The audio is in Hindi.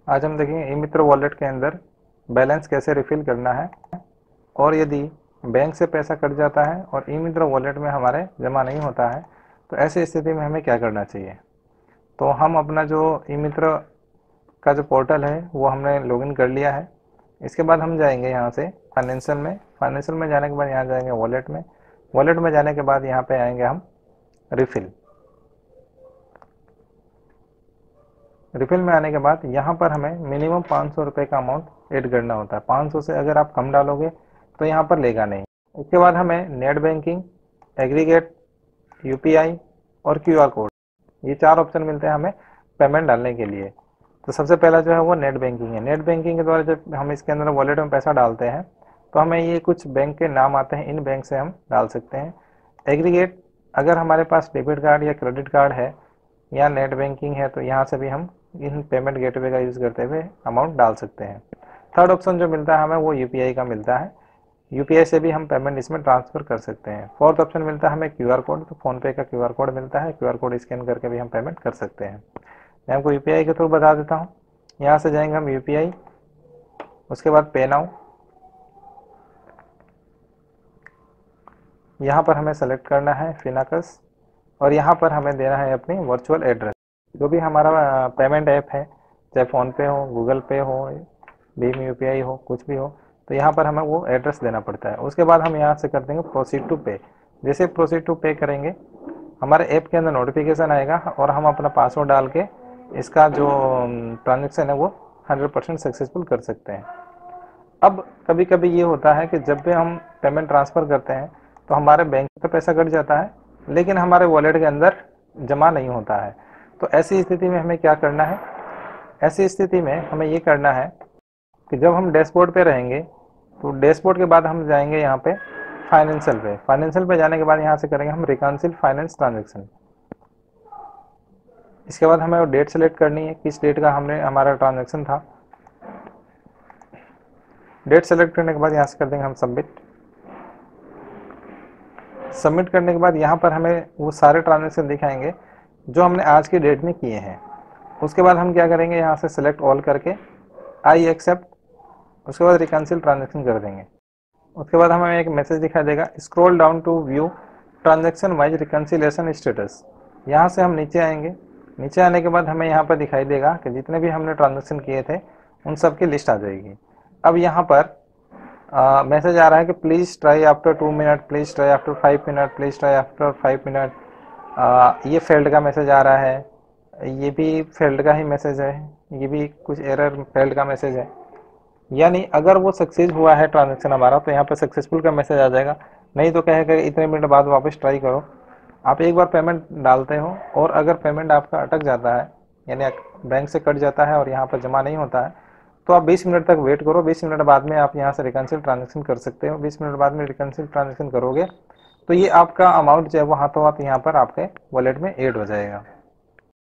आज हम देखेंगे ई मित्र वॉलेट के अंदर बैलेंस कैसे रिफिल करना है, और यदि बैंक से पैसा कट जाता है और ई मित्र वॉलेट में हमारे जमा नहीं होता है तो ऐसी स्थिति में हमें क्या करना चाहिए। तो हम अपना जो ई मित्र का जो पोर्टल है वो हमने लॉगिन कर लिया है। इसके बाद हम जाएंगे यहाँ से फाइनेंशियल में जाने के बाद यहाँ जाएंगे वॉलेट में जाने के बाद यहाँ पे आएंगे हम रिफिल रिफिल में आने के बाद यहाँ पर हमें मिनिमम 500 रुपये का अमाउंट ऐड करना होता है। 500 से अगर आप कम डालोगे तो यहाँ पर लेगा नहीं। उसके बाद हमें नेट बैंकिंग, एग्रीगेट, यूपीआई और क्यूआर कोड, ये 4 ऑप्शन मिलते हैं हमें पेमेंट डालने के लिए। तो सबसे पहला जो है वो नेट बैंकिंग है। नेट बैंकिंग के द्वारा जब हम इसके अंदर वॉलेट में पैसा डालते हैं तो हमें ये कुछ बैंक के नाम आते हैं, इन बैंक से हम डाल सकते हैं। एग्रीगेट, अगर हमारे पास डेबिट कार्ड या क्रेडिट कार्ड है या नेट बैंकिंग है तो यहाँ से भी हम इन पेमेंट गेटवे का यूज़ करते हुए अमाउंट डाल सकते हैं। थर्ड ऑप्शन जो मिलता है हमें वो यूपीआई का मिलता है। यूपीआई से भी हम पेमेंट इसमें ट्रांसफर कर सकते हैं। फोर्थ ऑप्शन मिलता है हमें क्यूआर कोड, तो फोनपे का क्यूआर कोड मिलता है। क्यूआर कोड स्कैन करके भी हम पेमेंट कर सकते हैं। मैं आपको यूपीआई के थ्रू बता देता हूँ। यहाँ से जाएंगे हम यूपीआई, उसके बाद पे नाउ, यहाँ पर हमें सेलेक्ट करना है फिनाकस और यहाँ पर हमें देना है अपनी वर्चुअल एड्रेस। जो भी हमारा पेमेंट ऐप है, चाहे फ़ोनपे हो, गूगल पे हो, भीम यूपीआई हो, कुछ भी हो, तो यहाँ पर हमें वो एड्रेस देना पड़ता है। उसके बाद हम यहाँ से कर देंगे प्रोसीड टू पे। जैसे प्रोसीड टू पे करेंगे हमारे ऐप के अंदर नोटिफिकेशन आएगा और हम अपना पासवर्ड डाल के इसका जो ट्रांजेक्शन है वो 100% सक्सेसफुल कर सकते हैं। अब कभी कभी ये होता है कि जब भी हम पेमेंट ट्रांसफ़र करते हैं तो हमारे बैंक पे पैसा कट जाता है लेकिन हमारे वॉलेट के अंदर जमा नहीं होता है। तो ऐसी स्थिति में हमें क्या करना है, ऐसी स्थिति में हमें ये करना है कि जब हम डैशबोर्ड पे रहेंगे तो डैशबोर्ड के बाद हम जाएंगे यहाँ पे फाइनेंशियल पे जाने के बाद यहाँ से करेंगे हम रिकॉन्सिल फाइनेंस ट्रांजेक्शन। इसके बाद हमें वो डेट सेलेक्ट करनी है, किस डेट का हमने हमारा ट्रांजेक्शन था। डेट सेलेक्ट करने के बाद यहाँ से कर देंगे हम सबमिट करने के बाद यहाँ पर हमें वो सारे ट्रांजेक्शन दिखाएंगे जो हमने आज की डेट में किए हैं। उसके बाद हम क्या करेंगे, यहाँ से सेलेक्ट ऑल करके आई एक्सेप्ट, उसके बाद रिकॉन्सिल ट्रांजेक्शन कर देंगे। उसके बाद हमें एक मैसेज दिखाई देगा, scroll down to view transaction wise reconciliation status. यहाँ से हम नीचे आएंगे। नीचे आने के बाद हमें यहाँ पर दिखाई देगा कि जितने भी हमने ट्रांजेक्शन किए थे उन सब की लिस्ट आ जाएगी। अब यहाँ पर मैसेज आ रहा है कि please try after 2 minute, please try after 5 minute, please try after 5 minute. ये फेल्ड का मैसेज आ रहा है, ये भी फेल्ड का ही मैसेज है, ये भी कुछ एरर फेल्ड का मैसेज है। यानी अगर वो सक्सेस हुआ है ट्रांजेक्शन हमारा तो यहाँ पर सक्सेसफुल का मैसेज आ जाएगा, नहीं तो कहेगा इतने मिनट बाद वापस ट्राई करो। आप एक बार पेमेंट डालते हो और अगर पेमेंट आपका अटक जाता है यानी बैंक से कट जाता है और यहाँ पर जमा नहीं होता है तो आप 20 मिनट तक वेट करो। 20 मिनट बाद में आप यहाँ से रिकॉन्सिल ट्रांजेक्शन कर सकते हो। 20 मिनट बाद में रिकॉन्सिल ट्रांजेक्शन करोगे तो ये आपका अमाउंट जो है वो हाथों हाथ यहाँ पर आपके वॉलेट में ऐड हो जाएगा।